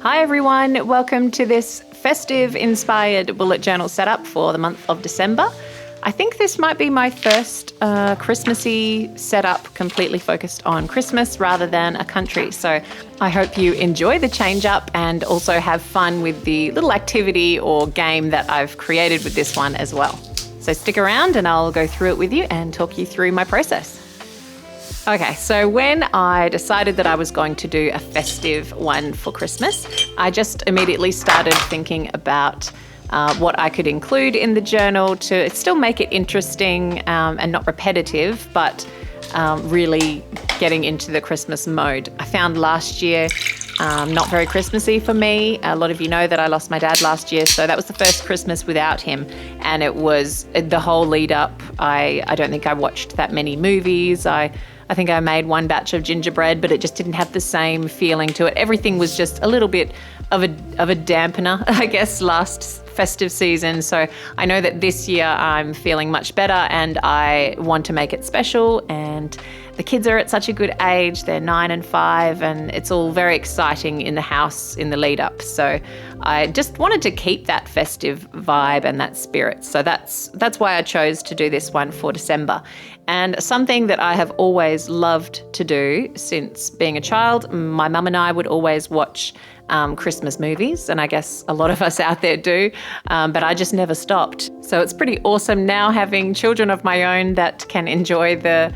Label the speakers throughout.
Speaker 1: Hi everyone, welcome to this festive inspired bullet journal setup for the month of December. I think this might be my first Christmassy setup completely focused on Christmas rather than a country. So I hope you enjoy the change up and also have fun with the little activity or game that I've created with this one as well. So stick around and I'll go through it with you and talk you through my process. Okay, so when I decided that I was going to do a festive one for Christmas, I just immediately started thinking about what I could include in the journal to still make it interesting and not repetitive, but really getting into the Christmas mode. I found last year not very Christmassy for me. A lot of you know that I lost my dad last year, so that was the first Christmas without him. And it was the whole lead up. I don't think I watched that many movies. I think I made one batch of gingerbread, but it just didn't have the same feeling to it. Everything was just a little bit of a dampener, I guess, last festive season. So I know that this year I'm feeling much better and I want to make it special. And the kids are at such a good age. They're 9 and 5 and it's all very exciting in the house in the lead up. So I just wanted to keep that festive vibe and that spirit. So that's why I chose to do this one for December. And something that I have always loved to do since being a child, my mum and I would always watch Christmas movies, and I guess a lot of us out there do, but I just never stopped. So it's pretty awesome now having children of my own that can enjoy the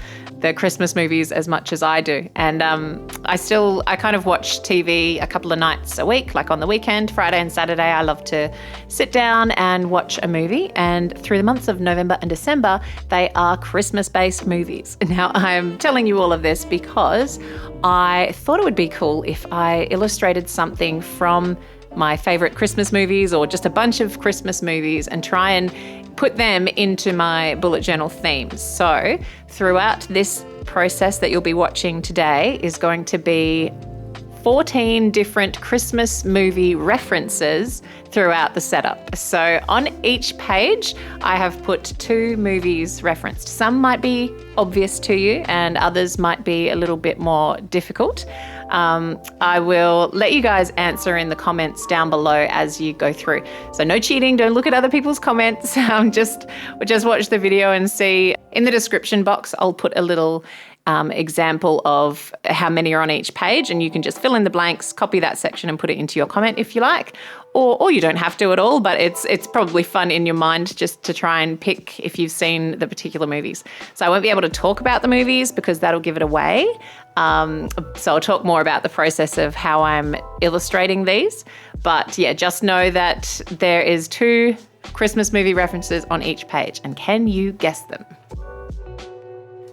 Speaker 1: Christmas movies as much as I do. And I kind of watch TV a couple of nights a week, like on the weekend, Friday and Saturday. I love to sit down and watch a movie. And through the months of November and December, they are Christmas-based movies. Now, I'm telling you all of this because I thought it would be cool if I illustrated something from my favorite Christmas movies or just a bunch of Christmas movies and try and put them into my bullet journal themes. So throughout this process that you'll be watching today is going to be 14 different Christmas movie references throughout the setup. So on each page, I have put 2 movies referenced. Some might be obvious to you and others might be a little bit more difficult. I will let you guys answer in the comments down below as you go through. So no cheating, don't look at other people's comments. Just watch the video and see. In the description box, I'll put a little example of how many are on each page, and you can just fill in the blanks, copy that section and put it into your comment if you like, or you don't have to at all, but it's probably fun in your mind just to try and pick if you've seen the particular movies. So I won't be able to talk about the movies because that'll give it away. So I'll talk more about the process of how I'm illustrating these. But yeah, just know that there is 2 Christmas movie references on each page. And can you guess them?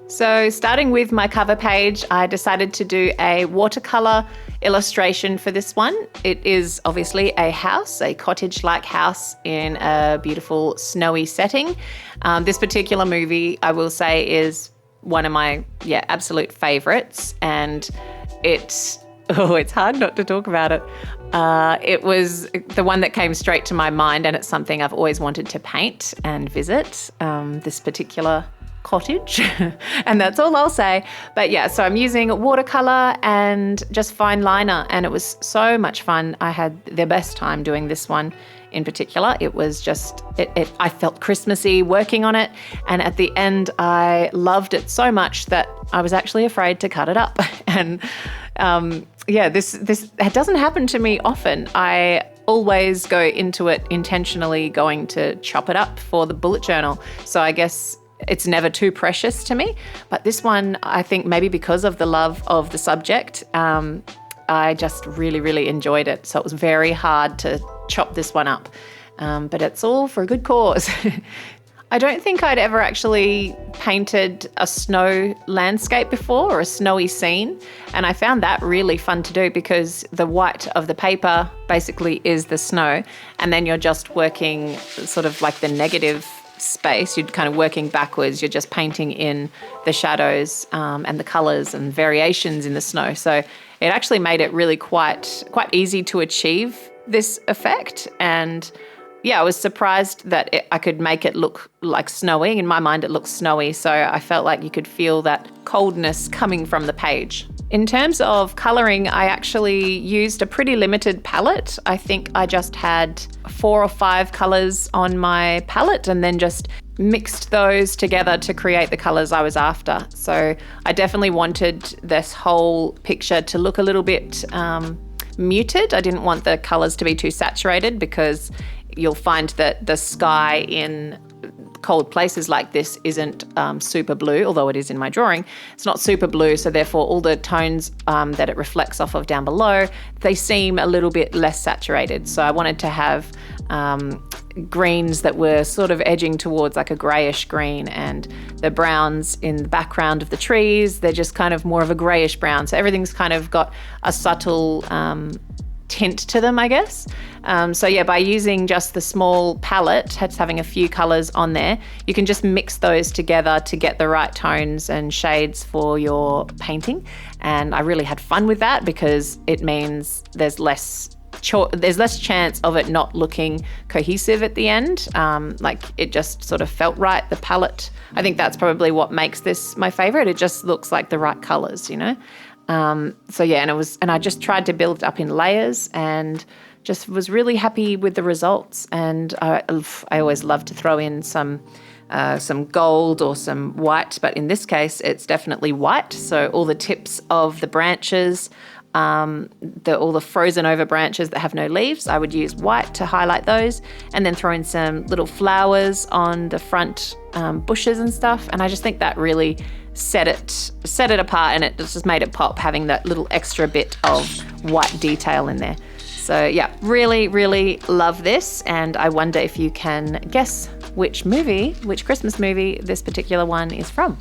Speaker 1: So starting with my cover page, I decided to do a watercolor illustration for this one. It is obviously a house, a cottage-like house in a beautiful snowy setting. This particular movie, I will say, is one of my absolute favorites, and it's hard not to talk about it. It was the one that came straight to my mind, and it's something I've always wanted to paint and visit, this particular cottage, and that's all I'll say. But yeah, so I'm using watercolor and just fine liner, and it was so much fun. I had the best time doing this one in particular. It was just, I felt Christmassy working on it, and at the end I loved it so much that I was actually afraid to cut it up. And this doesn't happen to me often. I always go into it intentionally going to chop it up for the bullet journal. So I guess it's never too precious to me. But this one, I think maybe because of the love of the subject, I just really, really enjoyed it. So it was very hard to chop this one up. But it's all for a good cause. I don't think I'd ever actually painted a snow landscape before or a snowy scene. And I found that really fun to do because the white of the paper basically is the snow. And then you're just working sort of like the negative space. You're kind of working backwards. You're just painting in the shadows and the colours and variations in the snow. So it actually made it really quite easy to achieve this effect. And yeah, I was surprised that I could make it look like snowy. In my mind, it looks snowy. So I felt like you could feel that coldness coming from the page. In terms of colouring, I actually used a pretty limited palette. I think I just had 4 or 5 colours on my palette and then just mixed those together to create the colours I was after. So I definitely wanted this whole picture to look a little bit muted. I didn't want the colours to be too saturated, because you'll find that the sky in cold places like this isn't super blue, although it is in my drawing. It's not super blue, so therefore all the tones that it reflects off of down below, they seem a little bit less saturated. So I wanted to have greens that were sort of edging towards like a greyish green, and the browns in the background of the trees, they're just kind of more of a greyish brown. So everything's kind of got a subtle tint to them, I guess. So yeah, by using just the small palette, having a few colours on there, you can just mix those together to get the right tones and shades for your painting. And I really had fun with that, because it means there's less chance of it not looking cohesive at the end. Like it just sort of felt right, the palette. I think that's probably what makes this my favourite. It just looks like the right colours, you know? So yeah, and I just tried to build it up in layers, and just was really happy with the results. And I always love to throw in some gold or some white, but in this case, it's definitely white. So all the tips of the branches, all the frozen over branches that have no leaves, I would use white to highlight those, and then throw in some little flowers on the front bushes and stuff. And I just think that really set it apart, and it just made it pop, having that little extra bit of white detail in there. So yeah, really, really love this. And I wonder if you can guess which Christmas movie this particular one is from.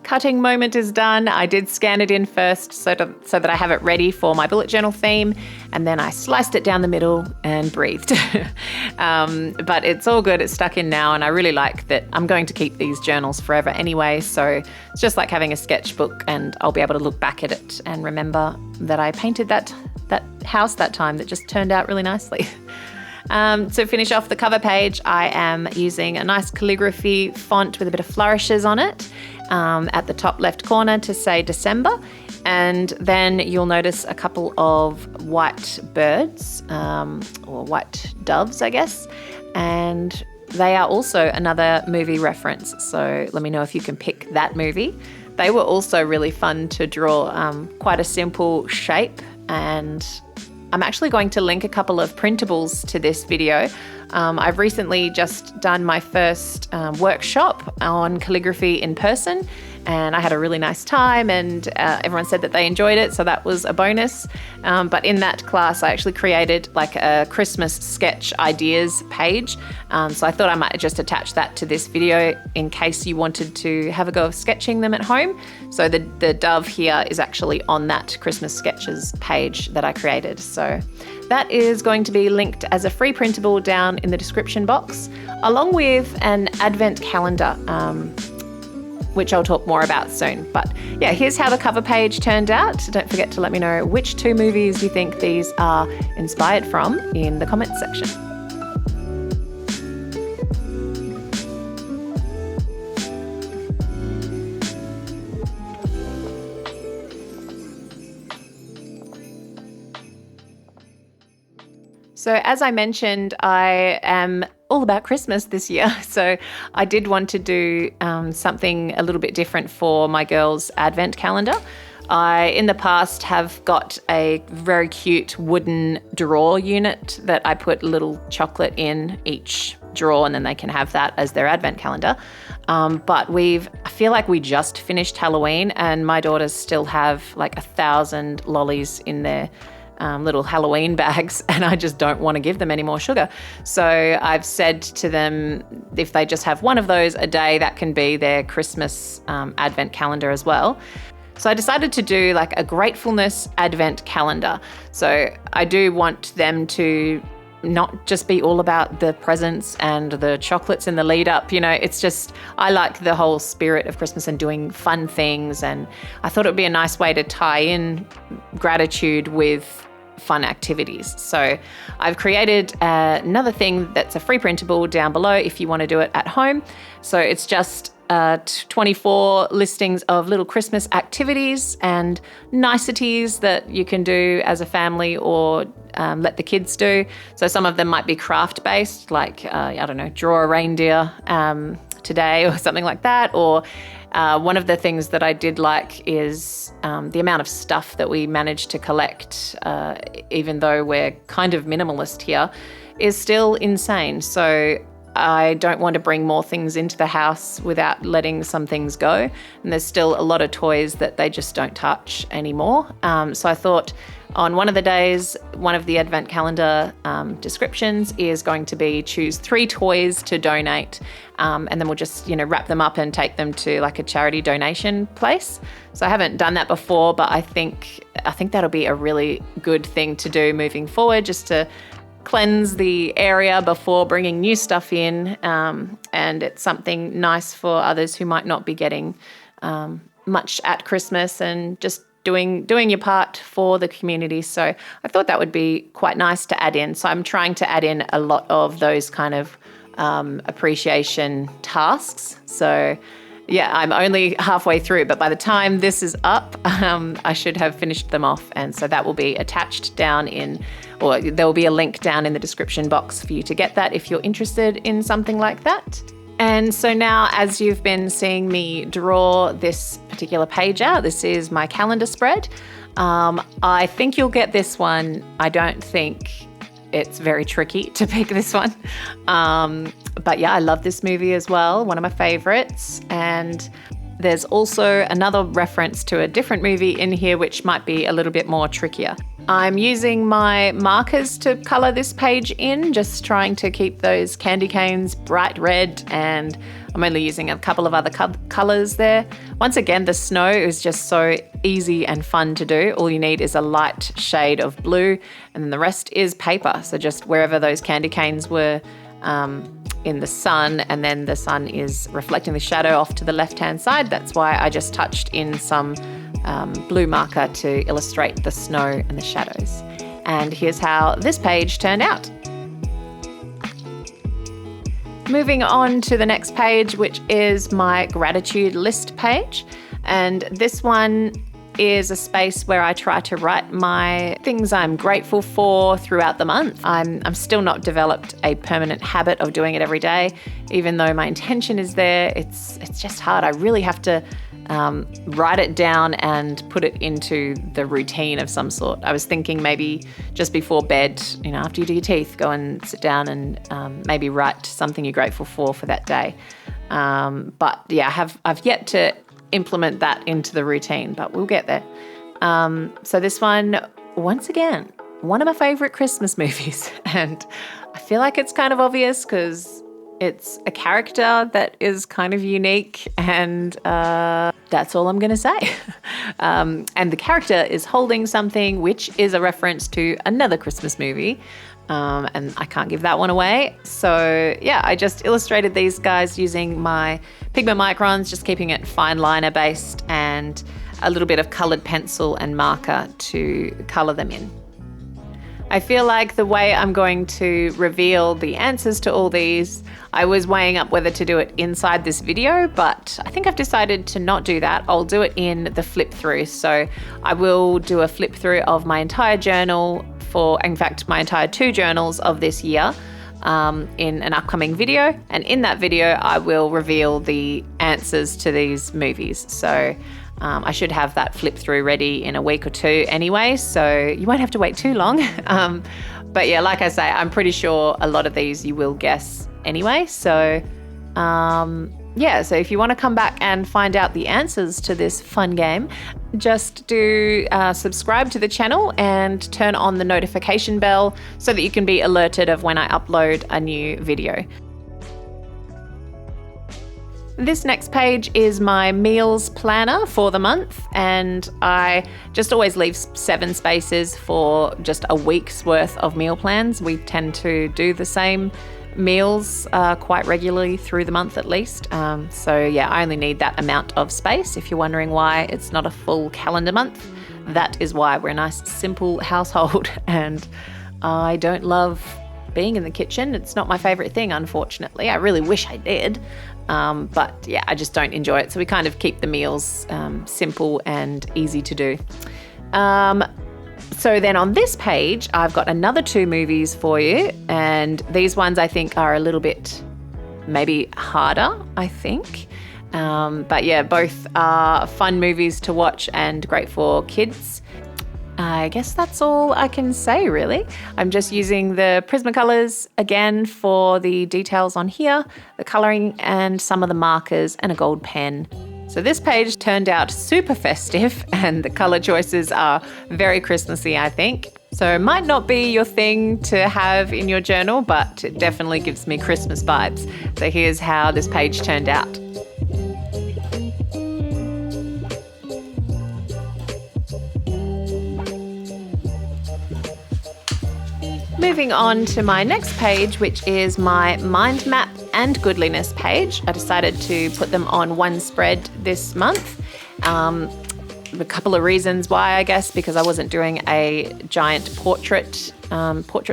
Speaker 1: Cutting moment is done. I did scan it in first so that I have it ready for my bullet journal theme, and then I sliced it down the middle and breathed. But it's all good, it's stuck in now, and I really like that I'm going to keep these journals forever anyway, so it's just like having a sketchbook, and I'll be able to look back at it and remember that I painted that house that time that just turned out really nicely. To finish off the cover page, I am using a nice calligraphy font with a bit of flourishes on it at the top left corner to say December. And then you'll notice a couple of white birds, or white doves, I guess. And they are also another movie reference. So let me know if you can pick that movie. They were also really fun to draw, quite a simple shape, and I'm actually going to link a couple of printables to this video. I've recently just done my first workshop on calligraphy in person, and I had a really nice time, and everyone said that they enjoyed it, so that was a bonus. But in that class, I actually created like a Christmas sketch ideas page. So I thought I might just attach that to this video in case you wanted to have a go of sketching them at home. So the dove here is actually on that Christmas sketches page that I created. So that is going to be linked as a free printable down in the description box, along with an advent calendar, which I'll talk more about soon. But yeah, here's how the cover page turned out. Don't forget to let me know which 2 movies you think these are inspired from in the comments section. So as I mentioned, I am all about Christmas this year. So I did want to do something a little bit different for my girls' advent calendar. I, in the past, have got a very cute wooden drawer unit that I put a little chocolate in each drawer, and then they can have that as their advent calendar. But I feel like we just finished Halloween, and my daughters still have like 1,000 lollies in their little Halloween bags, and I just don't want to give them any more sugar. So I've said to them, if they just have one of those a day, that can be their Christmas advent calendar as well. So I decided to do like a gratefulness advent calendar. So I do want them to not just be all about the presents and the chocolates in the lead up, it's just, I like the whole spirit of Christmas and doing fun things. And I thought it would be a nice way to tie in gratitude with fun activities. So I've created another thing that's a free printable down below if you want to do it at home. So it's just 24 listings of little Christmas activities and niceties that you can do as a family or let the kids do. So some of them might be craft based, like, I don't know, draw a reindeer today or something like that. Or one of the things that I did like is the amount of stuff that we managed to collect, even though we're kind of minimalist here, is still insane. So I don't want to bring more things into the house without letting some things go. And there's still a lot of toys that they just don't touch anymore. So I thought on one of the days, one of the advent calendar descriptions is going to be choose 3 toys to donate. And then we'll just, wrap them up and take them to like a charity donation place. So I haven't done that before, but I think that'll be a really good thing to do moving forward, just to cleanse the area before bringing new stuff in, and it's something nice for others who might not be getting much at Christmas, and just doing your part for the community. So I thought that would be quite nice to add in. So I'm trying to add in a lot of those kind of appreciation tasks. So yeah, I'm only halfway through, but by the time this is up, I should have finished them off. And so that will be attached down or there will be a link down in the description box for you to get that if you're interested in something like that. And so now, as you've been seeing me draw this particular page out, this is my calendar spread. I think you'll get this one. I don't think it's very tricky to pick this one. But yeah, I love this movie as well, one of my favorites. And there's also another reference to a different movie in here, which might be a little bit more trickier. I'm using my markers to color this page in, just trying to keep those candy canes bright red, and I'm only using a couple of other colors there. Once again, the snow is just so easy and fun to do. All you need is a light shade of blue, and then the rest is paper. So just wherever those candy canes were in the sun, and then the sun is reflecting the shadow off to the left-hand side. That's why I just touched in some blue marker to illustrate the snow and the shadows. And here's how this page turned out. Moving on to the next page, which is my gratitude list page. And this one is a space where I try to write my things I'm grateful for throughout the month. I'm still not developed a permanent habit of doing it every day, even though my intention is there. It's just hard. I really have to write it down and put it into the routine of some sort. I was thinking maybe just before bed, after you do your teeth, go and sit down and maybe write something you're grateful for that day. But yeah, I've yet to implement that into the routine, but we'll get there. So this one, once again, one of my favorite Christmas movies. And I feel like it's kind of obvious because it's a character that is kind of unique, and that's all I'm going to say. And the character is holding something, which is a reference to another Christmas movie. And I can't give that one away. So yeah, I just illustrated these guys using my pigment microns, just keeping it fine liner based, and a little bit of colored pencil and marker to color them in. I feel like the way I'm going to reveal the answers to all these, I was weighing up whether to do it inside this video, but I think I've decided to not do that. I'll do it in the flip through. So I will do a flip through of my entire journal in fact, my entire 2 journals of this year in an upcoming video. And in that video, I will reveal the answers to these movies. So I should have that flip through ready in a week or 2 anyway, so you won't have to wait too long. But yeah, like I say, I'm pretty sure a lot of these you will guess anyway. So yeah, so if you want to come back and find out the answers to this fun game, just do subscribe to the channel and turn on the notification bell so that you can be alerted of when I upload a new video. This next page is my meals planner for the month, and I just always leave 7 spaces for just a week's worth of meal plans. We tend to do the same meals quite regularly through the month at least. So yeah, I only need that amount of space. If you're wondering why it's not a full calendar month, that is why we're a nice, simple household, and I don't love being in the kitchen. It's not my favorite thing, unfortunately. I really wish I did. But yeah, I just don't enjoy it. So we kind of keep the meals simple and easy to do. So then on this page, I've got another 2 movies for you. And these ones I think are a little bit maybe harder, I think. But yeah, both are fun movies to watch and great for kids. I guess that's all I can say, really. I'm just using the Prismacolors again for the details on here, the colouring and some of the markers, and a gold pen. So this page turned out super festive, and the colour choices are very Christmassy, I think. So it might not be your thing to have in your journal, but it definitely gives me Christmas vibes. So here's how this page turned out. Moving on to my next page, which is my mind map and goodliness page. I decided to put them on one spread this month. A couple of reasons why, I guess, because I wasn't doing a giant portrait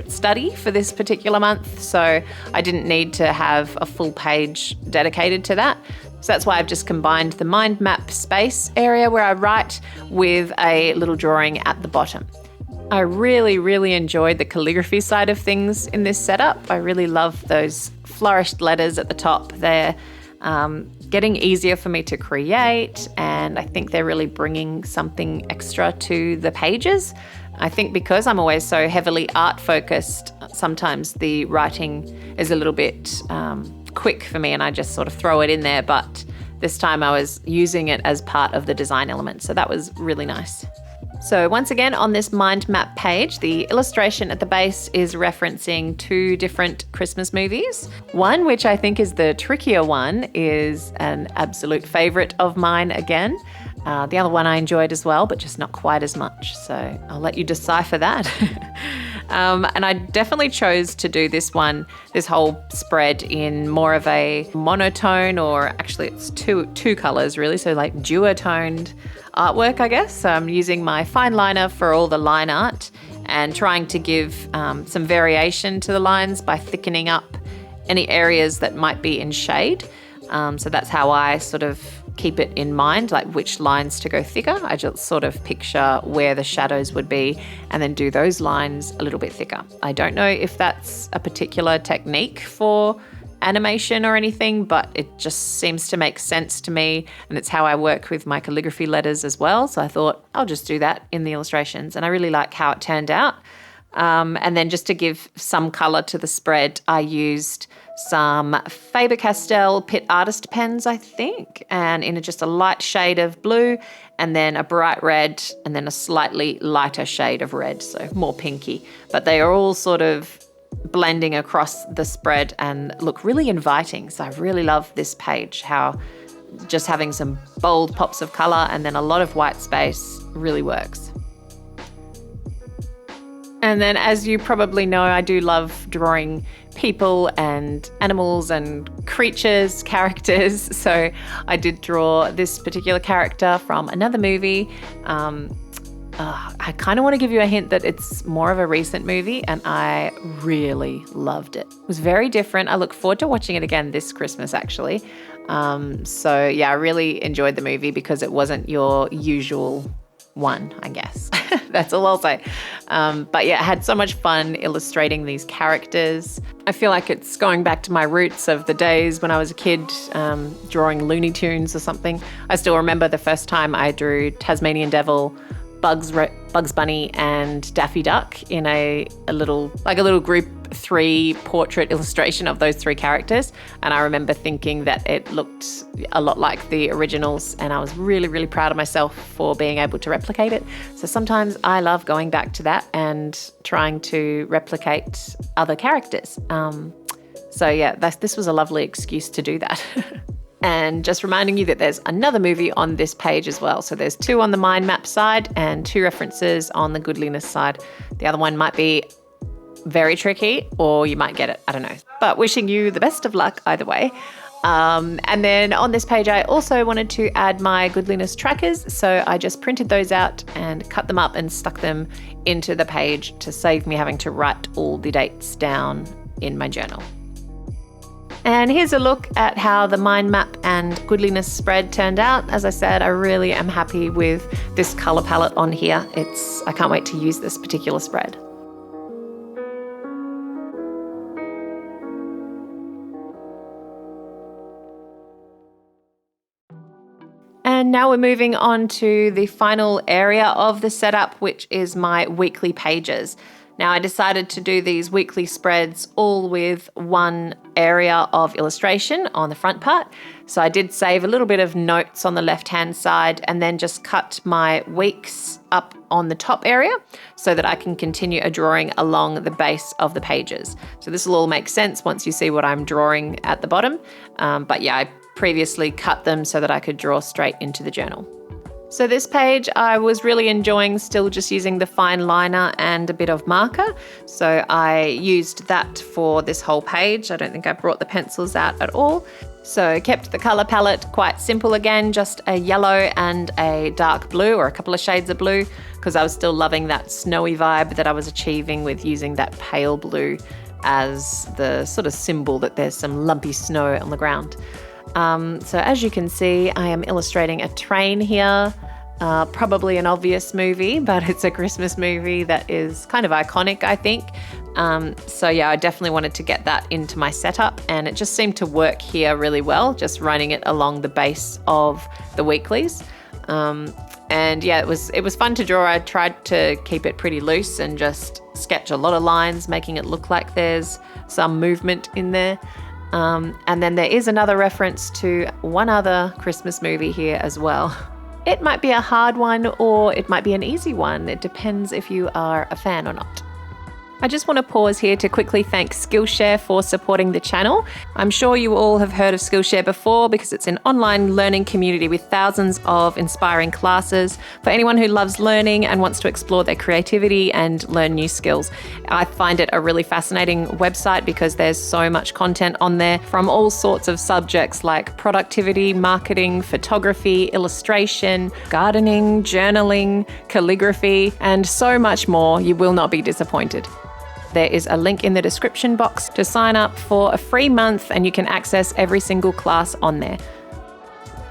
Speaker 1: study for this particular month, so I didn't need to have a full page dedicated to that. So that's why I've just combined the mind map space area where I write with a little drawing at the bottom. I really, really enjoyed the calligraphy side of things in this setup. I really love those flourished letters at the top. They're getting easier for me to create, and I think they're really bringing something extra to the pages. I think because I'm always so heavily art focused, sometimes the writing is a little bit quick for me and I just sort of throw it in there, but this time I was using it as part of the design element, so that was really nice. So once again, on this mind map page, the illustration at the base is referencing 2 different Christmas movies. One, which I think is the trickier one, is an absolute favourite of mine again. The other one I enjoyed as well, but just not quite as much. So I'll let you decipher that. And I definitely chose to do this whole spread in more of a monotone, or actually it's two colours really, so like duotoned artwork, I guess. So I'm using my fine liner for all the line art and trying to give some variation to the lines by thickening up any areas that might be in shade. So that's how I sort of keep it in mind, like which lines to go thicker. I just sort of picture where the shadows would be and then do those lines a little bit thicker. I don't know if that's a particular technique for animation or anything, but it just seems to make sense to me, and it's how I work with my calligraphy letters as well. So I thought I'll just do that in the illustrations, and I really like how it turned out. And then just to give some colour to the spread, I used some Faber-Castell Pitt Artist pens, I think, and in just a light shade of blue, and then a bright red, and then a slightly lighter shade of red, so more pinky. But they are all sort of blending across the spread and look really inviting. So I really love this page, how just having some bold pops of colour and then a lot of white space really works. And then, as you probably know, I do love drawing people and animals and creatures, characters. So I did draw this particular character from another movie. I kind of want to give you a hint that it's more of a recent movie, and I really loved it. It was very different. I look forward to watching it again this Christmas, actually. So yeah, I really enjoyed the movie because it wasn't your usual one, I guess. That's all I'll say. But yeah, I had so much fun illustrating these characters. I feel like it's going back to my roots of the days when I was a kid, drawing Looney Tunes or something. I still remember the first time I drew Tasmanian Devil, Bugs Bunny and Daffy Duck in a little group 3 portrait illustration of those 3 characters, and I remember thinking that it looked a lot like the originals, and I was really, really proud of myself for being able to replicate it. So sometimes I love going back to that and trying to replicate other characters. So yeah, this was a lovely excuse to do that. And just reminding you that there's another movie on this page as well. So there's 2 on the mind map side and 2 references on the goodliness side. The other one might be very tricky, or you might get it, I don't know. But wishing you the best of luck either way. And then on this page, I also wanted to add my Goodliness trackers. So I just printed those out and cut them up and stuck them into the page to save me having to write all the dates down in my journal. And here's a look at how the mind map and Goodliness spread turned out. As I said, I really am happy with this color palette on here. I can't wait to use this particular spread. And now we're moving on to the final area of the setup, which is my weekly pages. Now I decided to do these weekly spreads all with one area of illustration on the front part. So I did save a little bit of notes on the left-hand side and then just cut my weeks up on the top area so that I can continue a drawing along the base of the pages. So this will all make sense once you see what I'm drawing at the bottom. But yeah, I previously cut them so that I could draw straight into the journal. So this page I was really enjoying still just using the fine liner and a bit of marker. So I used that for this whole page. I don't think I brought the pencils out at all. So kept the color palette quite simple again, just a yellow and a dark blue or a couple of shades of blue, because I was still loving that snowy vibe that I was achieving with using that pale blue as the sort of symbol that there's some lumpy snow on the ground. So as you can see, I am illustrating a train here, probably an obvious movie, but it's a Christmas movie that is kind of iconic, I think. So yeah, I definitely wanted to get that into my setup, and it just seemed to work here really well, just running it along the base of the weeklies. And yeah, it was fun to draw. I tried to keep it pretty loose and just sketch a lot of lines, making it look like there's some movement in there. And then there is another reference to one other Christmas movie here as well. It might be a hard one or it might be an easy one. It depends if you are a fan or not. I just want to pause here to quickly thank SKILLSHARE for supporting the channel. I'm sure you all have heard of SKILLSHARE before because it's an online learning community with thousands of inspiring classes for anyone who loves learning and wants to explore their creativity and learn new skills. I find it a really fascinating website because there's so much content on there from all sorts of subjects like productivity, marketing, photography, illustration, gardening, journaling, calligraphy, and so much more. You will not be disappointed. There is a link in the description box to sign up for a free month and you can access every single class on there.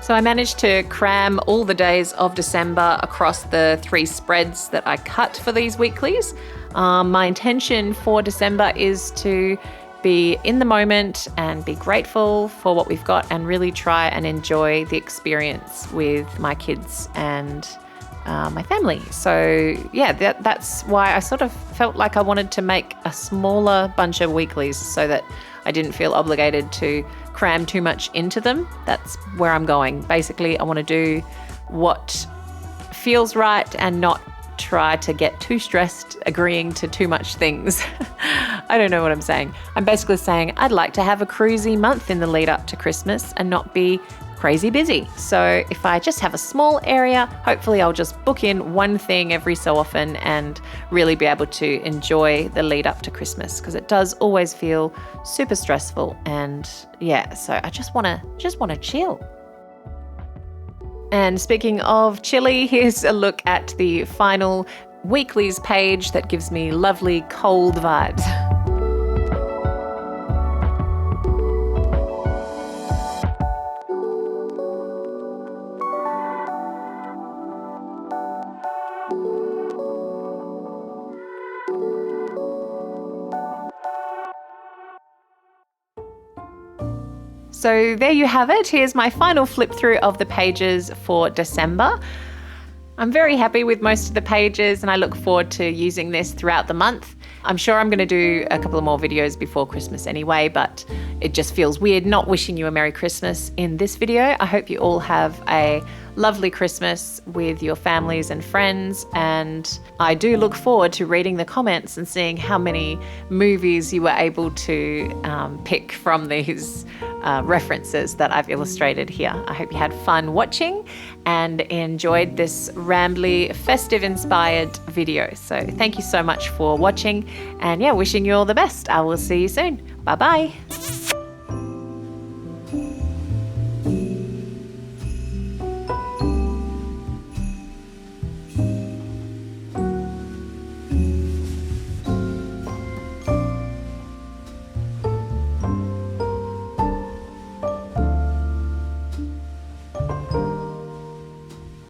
Speaker 1: So I managed to cram all the days of December across the 3 spreads that I cut for these weeklies. My intention for December is to be in the moment and be grateful for what we've got and really try and enjoy the experience with my kids and my family. So yeah, that's why I sort of felt like I wanted to make a smaller bunch of weeklies so that I didn't feel obligated to cram too much into them. That's where I'm going. Basically, I want to do what feels right and not try to get too stressed agreeing to too much things. I don't know what I'm saying. I'm basically saying I'd like to have a cruisy month in the lead up to Christmas and not be crazy busy. So if I just have a small area, hopefully I'll just book in one thing every so often and really be able to enjoy the lead up to Christmas, because it does always feel super stressful. And yeah, so I just want to chill. And speaking of chilly, here's a look at the final weeklies page that gives me lovely cold vibes. So there you have it. Here's my final flip through of the pages for December. I'm very happy with most of the pages and I look forward to using this throughout the month. I'm sure I'm going to do a couple of more videos before Christmas anyway, but it just feels weird not wishing you a Merry Christmas in this video. I hope you all have a lovely Christmas with your families and friends, and I do look forward to reading the comments and seeing how many movies you were able to pick from these references that I've illustrated here. I hope you had fun watching and enjoyed this rambly, festive inspired video. So thank you so much for watching, and yeah, wishing you all the best. I will see you soon. Bye bye.